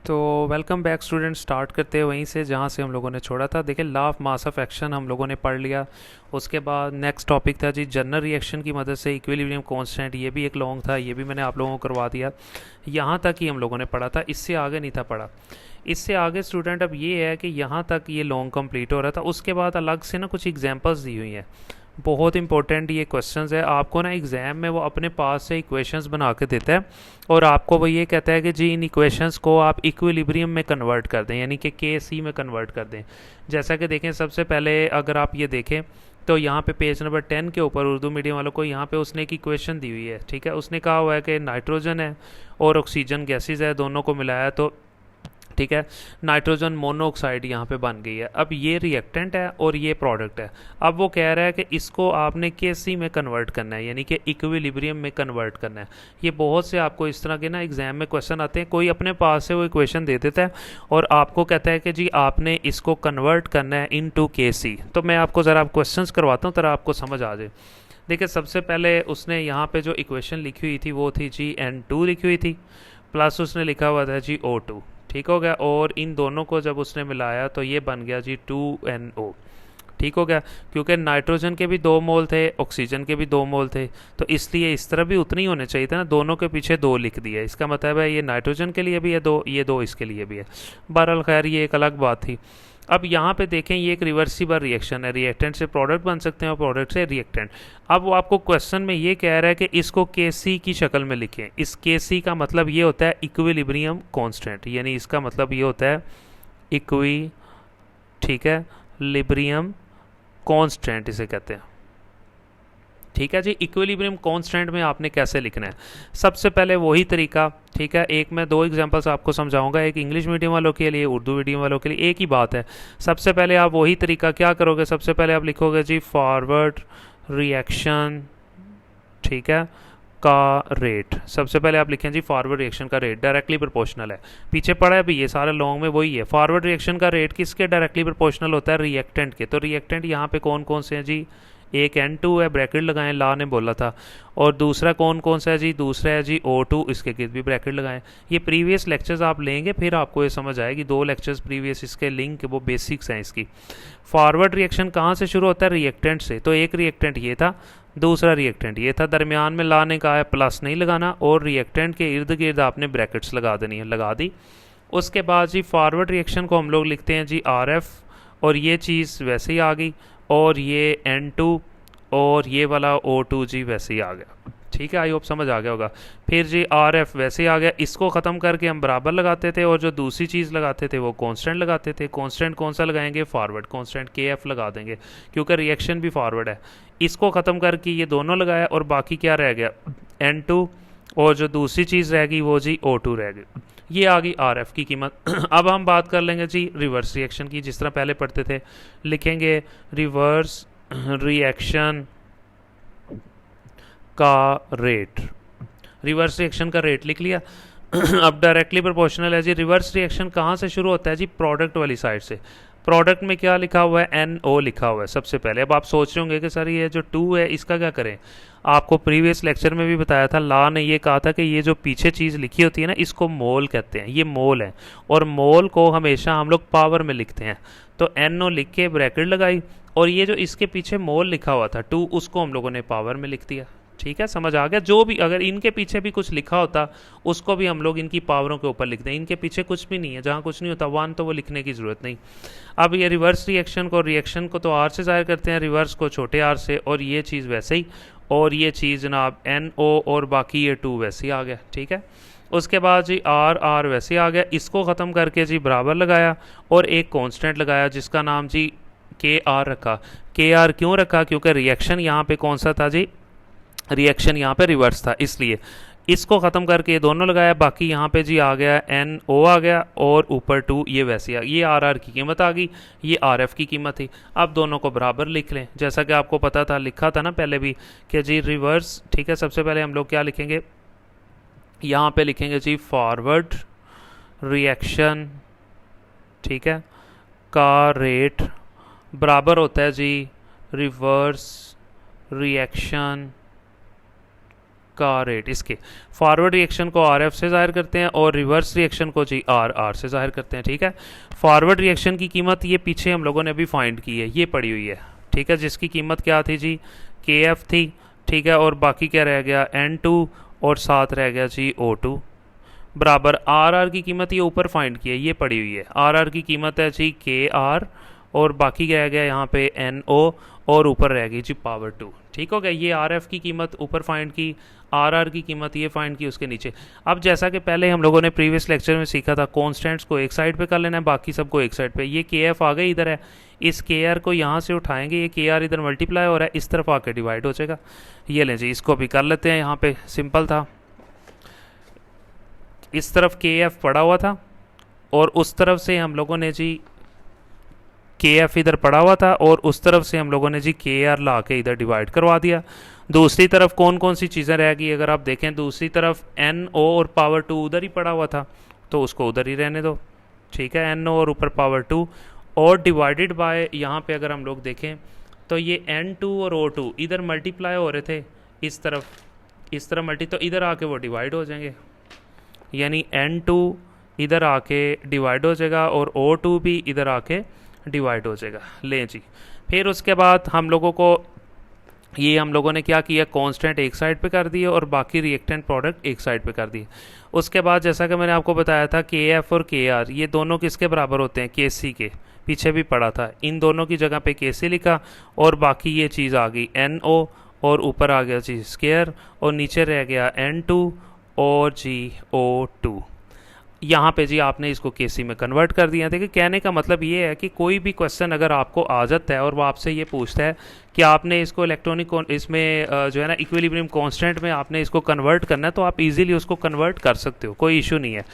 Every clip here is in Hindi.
तो वेलकम बैक स्टूडेंट। स्टार्ट करते हैं वहीं से जहाँ से हम लोगों ने छोड़ा था। देखिए, law of mass of action हम लोगों ने पढ़ लिया। उसके बाद नेक्स्ट टॉपिक था जी जनरल रिएक्शन की मदद से इक्विलिब्रियम कांस्टेंट। ये भी एक लॉन्ग था, ये भी मैंने आप लोगों को करवा दिया। यहाँ तक ही हम लोगों ने पढ़ा था, इससे आगे नहीं था पढ़ा। इससे आगे स्टूडेंट अब ये है कि यहाँ तक ये लॉन्ग कंप्लीट हो रहा था। उसके बाद अलग से ना कुछ एग्जांपल्स दी हुई हैं। बहुत इंपॉर्टेंट ये क्वेश्चंस है। आपको ना एग्ज़ाम में वो अपने पास से इक्वेशंस बना के देता है और आपको वो ये कहता है कि जी इन इक्वेशंस को आप इक्विलिब्रियम में कन्वर्ट कर दें, यानी कि के सी में कन्वर्ट कर दें। जैसा कि देखें, सबसे पहले अगर आप ये देखें तो यहाँ पे पेज नंबर 10 के ऊपर उर्दू मीडियम वालों को यहाँ पे उसने एक इक्वेशन दी हुई है। ठीक है, उसने कहा हुआ है कि नाइट्रोजन है और ऑक्सीजन गैसेज है, दोनों को मिलाया तो ठीक है नाइट्रोजन मोनोऑक्साइड यहाँ पे बन गई है। अब ये रिएक्टेंट है और ये प्रोडक्ट है। अब वो कह रहा है कि इसको आपने केसी में कन्वर्ट करना है, यानी कि इक्विलिब्रियम में कन्वर्ट करना है। ये बहुत से आपको इस तरह के ना एग्जाम में क्वेश्चन आते हैं। कोई अपने पास से वो इक्वेशन दे देता है और आपको कहता है कि जी आपने इसको कन्वर्ट करना है इनटू केसी। तो मैं आपको ज़रा क्वेश्चंस करवाता हूँ, तरह आपको समझ आ जाए। देखिए, सबसे पहले उसने यहाँ पे जो इक्वेशन लिखी हुई थी वो थी जी N2 लिखी हुई थी, प्लस उसने लिखा हुआ था जी O2। ठीक हो गया, और इन दोनों को जब उसने मिलाया तो ये बन गया जी 2NO। ठीक हो गया, क्योंकि नाइट्रोजन के भी 2 मोल थे, ऑक्सीजन के भी 2 मोल थे, तो इसलिए इस तरह भी उतनी होने चाहिए था ना। दोनों के पीछे 2 लिख दिया, इसका मतलब है ये नाइट्रोजन के लिए भी है 2, ये 2 इसके लिए भी है। बहरहाल खैर, ये एक अलग बात थी। अब यहाँ पे देखें, ये एक रिवर्सिबल रिएक्शन है। रिएक्टेंट से प्रोडक्ट बन सकते हैं और प्रोडक्ट से रिएक्टेंट। अब वो आपको क्वेश्चन में ये कह रहा है कि इसको केसी की शक्ल में लिखें। इस केसी का मतलब ये होता है इक्विलिब्रियम कांस्टेंट, यानी इसका मतलब ये होता है इक्वी, ठीक है, लिब्रियम कांस्टेंट इसे कहते हैं। ठीक है जी, इक्विलिब्रियम कांस्टेंट में आपने कैसे लिखना है? सबसे पहले वही तरीका, ठीक है। एक मैं 2 एग्जांपल्स आपको समझाऊंगा, एक इंग्लिश मीडियम वालों के लिए, उर्दू मीडियम वालों के लिए, एक ही बात है। सबसे पहले आप वही तरीका क्या करोगे, सबसे पहले आप लिखोगे जी फॉरवर्ड रिएक्शन, ठीक है, का रेट। सबसे पहले आप लिखें जी फॉरवर्ड रिएक्शन का रेट डायरेक्टली प्रोपोर्शनल है। पीछे पड़ा है भी ये सारे लॉन्ग में वही है। फॉरवर्ड रिएक्शन का रेट किसके डायरेक्टली प्रोपोर्शनल होता है? रिएक्टेंट के। तो रिएक्टेंट यहाँ पे कौन कौन से हैं जी? एक N2 है, ब्रैकेट लगाएं, ला ने बोला था। और दूसरा कौन कौन सा है जी? दूसरा है जी O2, इसके गिर्द भी ब्रैकेट लगाएं। ये प्रीवियस लेक्चर्स आप लेंगे फिर आपको ये समझ आएगी। 2 लेक्चर्स प्रीवियस इसके लिंक, वो बेसिक्स हैं इसकी। फॉरवर्ड रिएक्शन कहाँ से शुरू होता है? रिएक्टेंट से। तो एक रिएक्टेंट ये था, दूसरा रिएक्टेंट ये था। दरमियान में ला ने कहा है प्लस नहीं लगाना, और रिएक्टेंट के इर्द गिर्द आपने ब्रैकेट्स लगा देनी है, लगा दी। उसके बाद जी फॉरवर्ड रिएक्शन को हम लोग लिखते हैं जी RF, और ये चीज़ वैसे ही आ गई, और ये N2 और ये वाला O2 जी वैसे ही आ गया। ठीक है, आई होप समझ आ गया होगा। फिर जी RF वैसे ही आ गया। इसको ख़त्म करके हम बराबर लगाते थे, और जो दूसरी चीज़ लगाते थे वो कांस्टेंट लगाते थे। कांस्टेंट कौन सा लगाएंगे? फॉरवर्ड कांस्टेंट KF लगा देंगे, क्योंकि रिएक्शन भी फॉरवर्ड है। इसको ख़त्म करके ये दोनों लगाया, और बाकी क्या रह गया? N2, और जो दूसरी चीज़ रह गई वो जी O2 रह गई। ये आ गई RF की कीमत। अब हम बात कर लेंगे जी रिवर्स रिएक्शन की, जिस तरह पहले पढ़ते थे। लिखेंगे रिवर्स रिएक्शन का रेट। रिवर्स रिएक्शन का रेट लिख लिया। अब डायरेक्टली प्रोपोर्शनल है जी। रिवर्स रिएक्शन कहाँ से शुरू होता है जी? प्रोडक्ट वाली साइड से। प्रोडक्ट में क्या लिखा हुआ है? NO लिखा हुआ है सबसे पहले। अब आप सोच रहे होंगे कि सर ये जो 2 है इसका क्या करें? आपको प्रीवियस लेक्चर में भी बताया था, ला ने ये कहा था कि ये जो पीछे चीज़ लिखी होती है ना, इसको मोल कहते हैं। ये मोल है, और मोल को हमेशा हम लोग पावर में लिखते हैं। तो NO लिख के ब्रैकेट लगाई, और ये जो इसके पीछे मोल लिखा हुआ था 2, उसको हम लोगों ने पावर में लिख दिया। ठीक है, समझ आ गया? जो भी अगर इनके पीछे भी कुछ लिखा होता उसको भी हम लोग इनकी पावरों के ऊपर लिख दें। इनके पीछे कुछ भी नहीं है, जहाँ कुछ नहीं होता 1, तो वो लिखने की ज़रूरत नहीं। अब ये रिवर्स रिएक्शन को तो R से ज़ाहिर करते हैं, रिवर्स को छोटे r से, और ये चीज़ वैसे ही, और ये चीज़ जनाब NO, और बाकी ये 2 वैसे ही आ गया। ठीक है, उसके बाद जी R वैसे आ गया। इसको ख़त्म करके जी बराबर लगाया, और एक कांस्टेंट लगाया जिसका नाम जी KR रखा। KR क्यों रखा? क्योंकि रिएक्शन यहाँ पे कौन सा था जी? रिएक्शन यहाँ पे रिवर्स था, इसलिए इसको ख़त्म करके ये दोनों लगाया। बाकी यहाँ पे जी आ गया NO आ गया, और ऊपर 2 ये वैसे आ, ये RR की कीमत आ गई, ये RF की कीमत थी। अब दोनों को बराबर लिख लें, जैसा कि आपको पता था, लिखा था ना पहले भी कि जी रिवर्स। ठीक है, सबसे पहले हम लोग क्या लिखेंगे? यहाँ पे लिखेंगे जी फॉरवर्ड रिएक्शन, ठीक है, का रेट बराबर होता है जी रिवर्स रिएक्शन का रेट, इसके फॉरवर्ड रिएक्शन को आर एफ से ज़ाहिर करते हैं और रिवर्स रिएक्शन को जी आर आर से ज़ाहिर करते हैं। ठीक है, फॉरवर्ड रिएक्शन की कीमत ये पीछे हम लोगों ने अभी फाइंड की है, ये पड़ी हुई है। ठीक है, जिसकी कीमत क्या थी जी, के एफ थी। ठीक है, और बाकी क्या रह गया, एन टू, और साथ रह गया जी ओ टू, बराबर आर आर की कीमत ये ऊपर फाइंड की है, ये पड़ी हुई है। आर आर की कीमत है जी के आर, और बाकी रह गया यहाँ पे एन ओ, और ऊपर रह गई जी पावर टू। ठीक हो गया, ये आर एफ की कीमत ऊपर फाइंड की, आर आर की कीमत ये फाइंड की उसके नीचे। अब जैसा कि पहले हम लोगों ने प्रीवियस लेक्चर में सीखा था, कॉन्स्टेंट्स को एक साइड पे कर लेना है, बाकी सबको एक साइड पे। ये के एफ आ गए इधर है, इस के आर को यहाँ से उठाएंगे, ये के आर इधर मल्टीप्लाई हो रहा है, इस तरफ आके डिवाइड हो जाएगा। ये लें जी, इसको भी कर लेते हैं, यहाँ पे सिंपल था। इस तरफ के एफ पड़ा हुआ था और उस तरफ से हम लोगों ने जी के एफ इधर पड़ा हुआ था, और उस तरफ से हम लोगों ने जी के आर ला के इधर डिवाइड करवा दिया। दूसरी तरफ कौन कौन सी चीज़ें रह गई, अगर आप देखें दूसरी तरफ एन ओ और पावर टू उधर ही पड़ा हुआ था, तो उसको उधर ही रहने दो। ठीक है, एन ओ और ऊपर पावर टू, और डिवाइडेड बाय, यहाँ पे अगर हम लोग देखें तो ये एन टू और ओ टू इधर मल्टीप्लाई हो रहे थे, इस तरफ मल्टी, तो इधर आके वो डिवाइड हो जाएंगे, यानी एन टू इधर आके डिवाइड हो जाएगा और ओ टू भी इधर आके डिवाइड हो जाएगा। लें जी, फिर उसके बाद हम लोगों ने क्या किया, कांस्टेंट एक साइड पे कर दिए और बाकी रिएक्टेंट प्रोडक्ट एक साइड पे कर दिए। उसके बाद जैसा कि मैंने आपको बताया था, के एफ और के आर ये दोनों किसके बराबर होते हैं, के सी के, पीछे भी पड़ा था, इन दोनों की जगह पे के सी लिखा, और बाकी ये चीज़ आ गई एन ओ, और ऊपर आ गया जी स्केयर, और नीचे रह गया एन टू और जी ओ टू। यहाँ पे जी आपने इसको केसी में कन्वर्ट कर दिया। देखिए, कहने का मतलब ये है कि कोई भी क्वेश्चन अगर आपको आ जाता है और वो आपसे ये पूछता है कि आपने इसको इलेक्ट्रॉनिक इसमें जो है ना इक्विलिब्रियम कांस्टेंट में आपने इसको कन्वर्ट करना है, तो आप इजीली उसको कन्वर्ट कर सकते हो, कोई इशू नहीं है।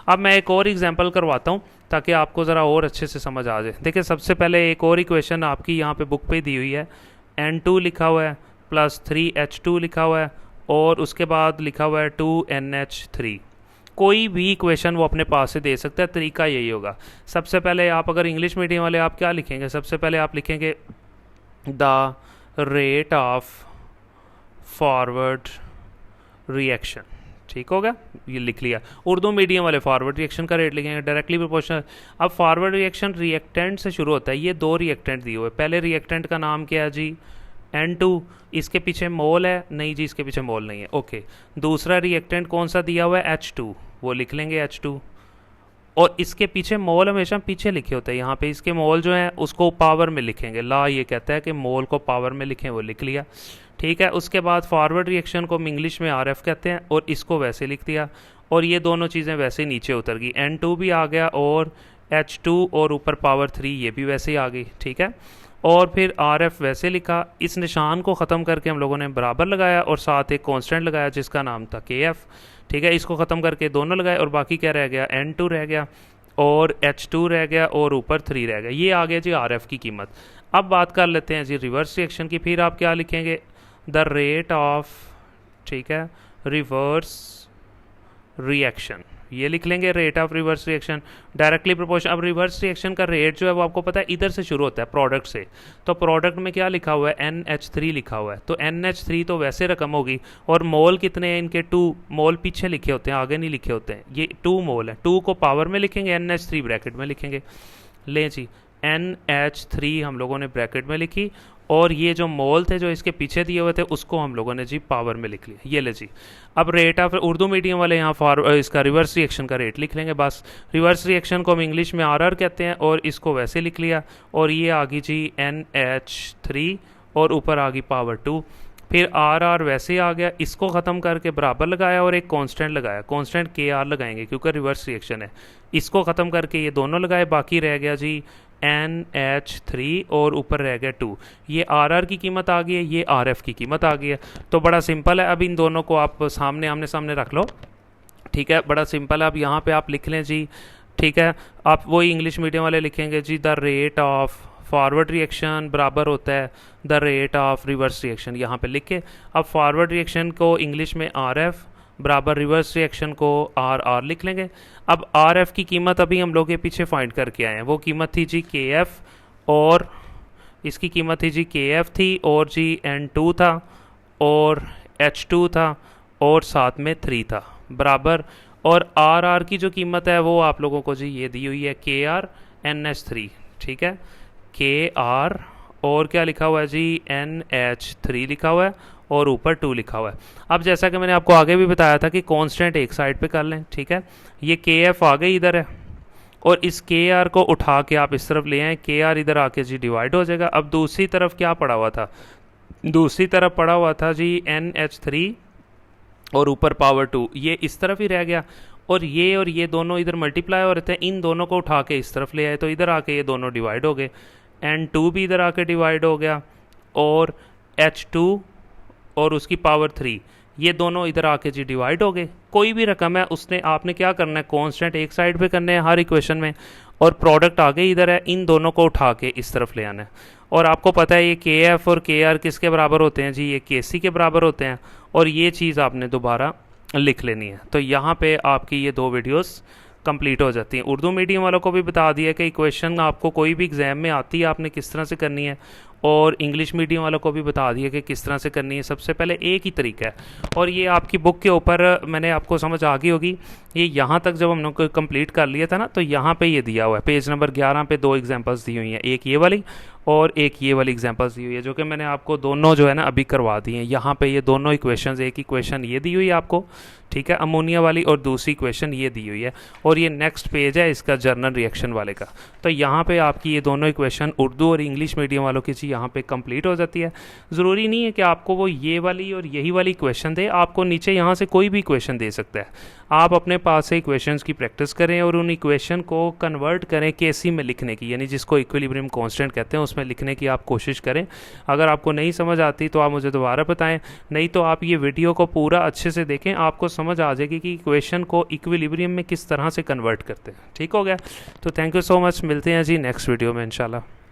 अब मैं एक और एग्जांपल करवाता हूँ ताकि आपको ज़रा और अच्छे से समझ आ जाए। देखिए, सबसे पहले एक और इक्वेशन आपकी यहाँ पे बुक पे दी हुई है, N2 लिखा हुआ है प्लस 3H2 लिखा हुआ है, और उसके बाद लिखा हुआ है 2NH3। कोई भी इक्वेशन वो अपने पास से दे सकता है, तरीका यही होगा। सबसे पहले आप अगर इंग्लिश मीडियम वाले, आप क्या लिखेंगे, सबसे पहले आप लिखेंगे the rate of forward reaction. ठीक हो गया, ये लिख लिया। उर्दू मीडियम वाले फॉरवर्ड रिएक्शन का रेट लिखेंगे डायरेक्टली प्रोपोर्शनल। अब फॉरवर्ड रिएक्शन रिएक्टेंट से शुरू होता है, ये दो रिएक्टेंट दिए हुए। पहले रिएक्टेंट का नाम क्या है जी, N2, इसके पीछे मोल है, नहीं जी इसके पीछे मोल नहीं है, ओके। दूसरा रिएक्टेंट कौन सा दिया हुआ है, H2, वो लिख लेंगे H2, और इसके पीछे मोल हमेशा पीछे लिखे होते हैं, यहाँ पे इसके मोल जो है उसको पावर में लिखेंगे, ला ये कहता है कि मोल को पावर में लिखें, वो लिख लिया। ठीक है, उसके बाद फॉरवर्ड रिएक्शन को हम इंग्लिश में आर एफ कहते हैं, और इसको वैसे लिख दिया, और ये दोनों चीज़ें वैसे नीचे उतर गई, N2 भी आ गया और H2 और ऊपर पावर 3 ये भी वैसे ही आ गई। ठीक है, और फिर आर एफ वैसे लिखा, इस निशान को ख़त्म करके हम लोगों ने बराबर लगाया और साथ एक कांस्टेंट लगाया जिसका नाम था के एफ। ठीक है, इसको ख़त्म करके दोनों लगाए, और बाकी क्या रह गया, N2 रह गया और H2 रह गया और ऊपर 3 रह गया। ये आ गया जी आर एफ की कीमत। अब बात कर लेते हैं जी रिवर्स रिएक्शन की। फिर आप क्या लिखेंगे, द रेट ऑफ, ठीक है, रिवर्स रिएक्शन, ये लिख लेंगे rate of reverse reaction directly proportion. अब रिवर्स रिएक्शन का रेट जो है वो आपको पता है इधर से शुरू होता है, प्रोडक्ट से। तो प्रोडक्ट में क्या लिखा हुआ है, NH3 लिखा हुआ है, तो NH3 तो वैसे रकम होगी, और मोल कितने हैं इनके, 2 मोल पीछे लिखे होते हैं, आगे नहीं लिखे होते हैं, ये 2 मोल है। 2 को पावर में लिखेंगे, NH3 ब्रैकेट में लिखेंगे। लें जी, NH3 हम लोगों ने ब्रैकेट में लिखी, और ये जो मोल थे जो इसके पीछे दिए हुए थे उसको हम लोगों ने जी पावर में लिख लिया। ये ले जी, अब रेट ऑफ, उर्दू मीडियम वाले यहाँ इसका रिवर्स रिएक्शन का रेट लिख लेंगे बस। रिवर्स रिएक्शन को हम इंग्लिश में RR कहते हैं, और इसको वैसे लिख लिया, और ये आ गई जी NH3 और ऊपर आ गई पावर 2। फिर RR वैसे आ गया, इसको ख़त्म करके बराबर लगाया और एक कांस्टेंट लगाया, कांस्टेंट KR लगाएंगे क्योंकि रिवर्स रिएक्शन है। इसको ख़त्म करके ये दोनों लगाए, बाकी रह गया जी NH3 और ऊपर रह गया 2। ये RR की कीमत आ गई है, ये RF की कीमत आ गई है। तो बड़ा सिंपल है, अब इन दोनों को आप सामने आमने सामने रख लो। ठीक है, बड़ा सिंपल है। अब यहाँ पे आप लिख लें जी, ठीक है, आप वही इंग्लिश मीडियम वाले लिखेंगे जी, the rate of forward reaction बराबर होता है the rate of reverse reaction, यहाँ पे लिख के। अब फॉरवर्ड रिएक्शन को इंग्लिश में RF बराबर रिवर्स रिएक्शन को RR लिख लेंगे। अब RF की कीमत अभी हम लोग के पीछे फाइंड करके आए हैं, वो कीमत थी जी KF, और इसकी कीमत थी जी KF थी, और जी N2 था और H2 था, और साथ में 3 था बराबर। और आर आर की जो कीमत है वो आप लोगों को जी ये दी हुई है KR NH3, ठीक है, KR और क्या लिखा हुआ है जी NH3 लिखा हुआ है और ऊपर 2 लिखा हुआ है। अब जैसा कि मैंने आपको आगे भी बताया था कि कांस्टेंट एक साइड पे कर लें, ठीक है, ये KF आ गई इधर है और इस KR को उठा के आप इस तरफ ले आए, KR इधर आके जी डिवाइड हो जाएगा। अब दूसरी तरफ क्या पड़ा हुआ था, दूसरी तरफ पड़ा हुआ था जी NH3 और ऊपर पावर 2, ये इस तरफ ही रह गया और ये दोनों इधर मल्टीप्लाई हो रहे थे, इन दोनों को उठा के इस तरफ ले आए तो इधर आके ये दोनों डिवाइड हो गए, N2 भी इधर आके डिवाइड हो गया और H2 और उसकी पावर 3 ये दोनों इधर आके जी डिवाइड हो गए। कोई भी रकम है उसने आपने क्या करना है, कांस्टेंट एक साइड पे करने हैं हर इक्वेशन में और प्रोडक्ट आगे इधर है, इन दोनों को उठा के इस तरफ ले आना है। और आपको पता है ये KF और KR किसके बराबर होते हैं जी, ये KC के बराबर होते हैं और ये चीज़ आपने दोबारा लिख लेनी है। तो यहाँ पे आपकी ये 2 वीडियोस कंप्लीट हो जाती हैं। उर्दू मीडियम वालों को भी बता दिया कि इक्वेशन आपको कोई भी एग्जाम में आती है आपने किस तरह से करनी है, और इंग्लिश मीडियम वालों को भी बता दिया कि किस तरह से करनी है। सबसे पहले एक ही तरीका है और ये आपकी बुक के ऊपर मैंने आपको समझ आ गई होगी। ये यहाँ तक जब हम लोग कंप्लीट कर लिया था ना तो यहाँ पे ये दिया हुआ है, पेज नंबर 11 पे 2 एग्जांपल्स दी हुई हैं, एक ये वाली और एक ये वाली एग्जांपल्स दी हुई है, जो कि मैंने आपको दोनों जो है ना अभी करवा दी हैं। यहाँ पे ये दोनों इक्वेशंस, एक इक्वेशन ये दी हुई है आपको, ठीक है, अमोनिया वाली, और दूसरी इक्वेशन ये दी हुई है और ये नेक्स्ट पेज है इसका जर्नल रिएक्शन वाले का। तो यहाँ पे आपकी ये दोनों इक्वेशन उर्दू और इंग्लिश मीडियम वालों की चीज़ यहाँ पे कंप्लीट हो जाती है। ज़रूरी नहीं है कि आपको वो ये वाली और यही वाली इक्वेशन दे, आपको नीचे यहाँ से कोई भी इक्वेशन दे सकता है। आप अपने पास से इक्वेशंस की प्रैक्टिस करें और उन इक्वेशन को कन्वर्ट करें केसी में लिखने की, यानी जिसको इक्विलिब्रियम कांस्टेंट कहते हैं, उसमें लिखने की आप कोशिश करें। अगर आपको नहीं समझ आती तो आप मुझे दोबारा बताएं, नहीं तो आप ये वीडियो को पूरा अच्छे से देखें, आपको समझ आ जाएगी कि इक्वेशन को इक्विलिब्रियम में किस तरह से कन्वर्ट करते हैं। ठीक हो गया, तो थैंक यू सो मच, मिलते हैं जी नेक्स्ट वीडियो में इंशाल्लाह।